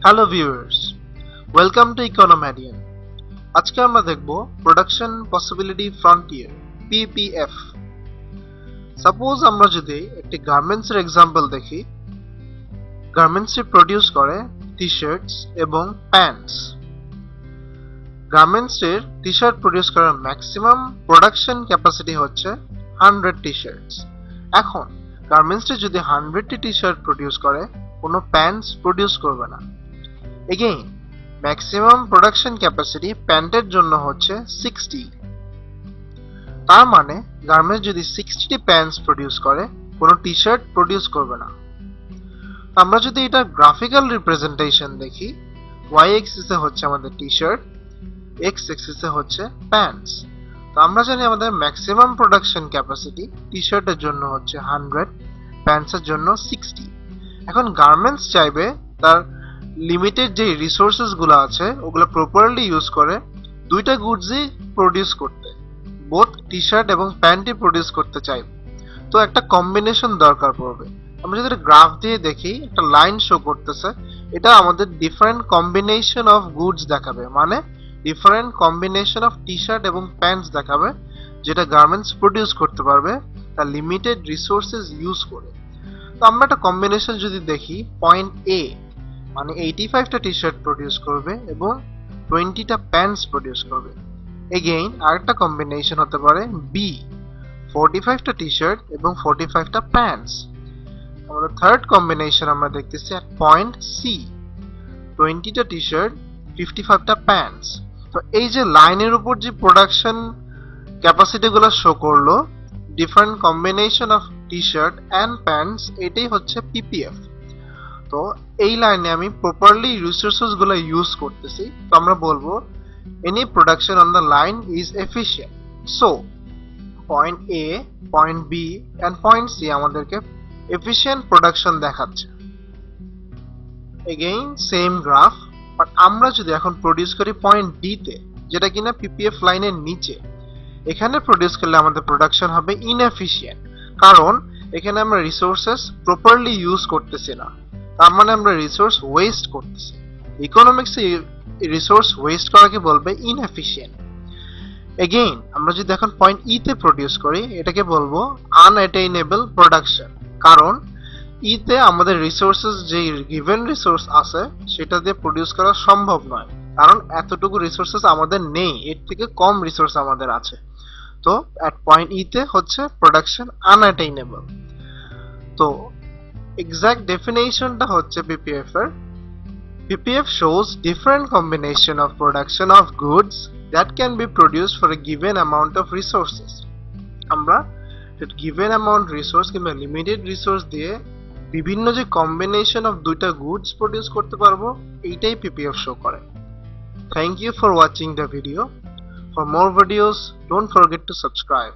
Hello viewers, welcome to Economadian. আজকে আমরা দেখব production possibility frontier PPF. Suppose আমরা যদি একটি গার্মেন্টসের এক্সাম্পল দেখি, গার্মেন্টসটি প্রডিউস করে টি শার্টস এবং প্যান্টস। গার্মেন্টসটির টি শার্ট প্রডিউস করার ম্যাক্সিমাম প্রোডাকশন ক্যাপাসিটি হচ্ছে 100 টি শার্টস। এখন গার্মেন্টসটি যদি 100টি টি শার্ট প্রডিউস করে, কোনো প্যান্টস প্রডিউস করবে না। এগেইন ম্যাক্সিমাম প্রোডাকশন ক্যাপাসিটি প্যান্টের জন্য হচ্ছে 60। তার মানে গার্মেন্টস যদি 60টি প্যান্টস প্রডিউস করে, কোনো টি শার্ট প্রডিউস করবে না। আমরা যদি এটা গ্রাফিক্যাল রিপ্রেজেন্টেশন দেখি, ওয়াই এক্সিসে হচ্ছে আমাদের টি শার্ট, এক্স এক্সিসে হচ্ছে প্যান্টস। তো আমরা জানি আমাদের ম্যাক্সিমাম প্রোডাকশন ক্যাপাসিটি টি শার্টের জন্য হচ্ছে 100, প্যান্টসের জন্য 60। এখন গার্মেন্টস চাইবে তার লিমিটেড যে রিসোর্সেস গুলো আছে ওগুলো প্রপারলি ইউজ করে দুইটা গুডসই প্রডিউস করতে, বোথ টি শার্ট এবং প্যান্টই প্রডিউস করতে চাইবে। তো একটা কম্বিনেশন দরকার পড়বে। আমরা যদি গ্রাফ দিয়ে দেখি, একটা লাইন শো করতেছে, এটা আমাদের ডিফারেন্ট কম্বিনেশন অফ গুডস দেখাবে, মানে different combination of T shirt এবং প্যান্টস দেখাবে যেটা গার্মেন্টস প্রডিউস করতে পারবে তার লিমিটেড রিসোর্সেস ইউজ করে। তো আমরা একটা কম্বিনেশন যদি দেখি, পয়েন্ট এ মানে 85টা টি শার্ট প্রডিউস করবে এবং 20টা প্যান্টস প্রডিউস করবে। এগেইন আরেকটা কম্বিনেশন হতে পারে বি, 45টা টি শার্ট এবং 45টা প্যান্টস। আমাদের থার্ড কম্বিনেশন আমরা দেখতেছি at পয়েন্ট সি, 20টা টি শার্ট, 55টা প্যান্টস। তো এই যে লাইনের উপর যে প্রোডাকশন ক্যাপাসিটি গুলো শো করলো, different combination of T shirt and pants, এটাই হচ্ছে পিপিএফ। তো এই লাইনে আমি প্রপারলি রিসোর্সেস গুলো ইউজ করতেছি। তো আমরা বলবো any production on the line is efficient. So point A, point B and point C আমাদেরকে এফিশিয়েন্ট প্রোডাকশন দেখাচ্ছে। এগেইন সেম গ্রাফ, বাট আমরা যদি এখন প্রডিউস করি পয়েন্ট ডি তে, যেটা কিনা পিপিএফ লাইনের নিচে, এখানে প্রডিউস করলে আমাদের প্রোডাকশন হবে ইনএফিশিয়েন্ট, কারণ এখানে আমরা রিসোর্সেস প্রপারলি ইউজ করতেছি না। তার মানে আমরা রিসোর্স ওয়েস্ট করতেছি। ইকোনমিক্সে রিসোর্স ওয়েস্ট করাকে বলবে ইনএফিশিয়েন্ট। এগেইন আমরা যদি এখন পয়েন্ট ই তে প্রডিউস করি, এটাকে বলবো আনঅ্যাটেইনেবল প্রোডাকশন, কারণ ই তে আমাদের রিসোর্সেস যে গিভেন রিসোর্স আছে সেটা দিয়ে প্রডিউস করা সম্ভব নয়, কারণ এতটুকু রিসোর্সেস আমাদের নেই, এর থেকে কম রিসোর্স আমাদের আছে। তো এট পয়েন্ট ই তে হচ্ছে প্রোডাকশন আনঅ্যাটেইনেবল। তো exact definitionটা হচ্ছে PPF এর, PPF shows different combination of production of goods that can be produced for a given amount of resources. আমরা given amount resource কিংবা limited resource দিয়ে বিভিন্ন যে combination of দুইটা goods produce করতে পারবো, এইটাই PPF show করে। Thank you for watching the video. For more videos, don't forget to subscribe.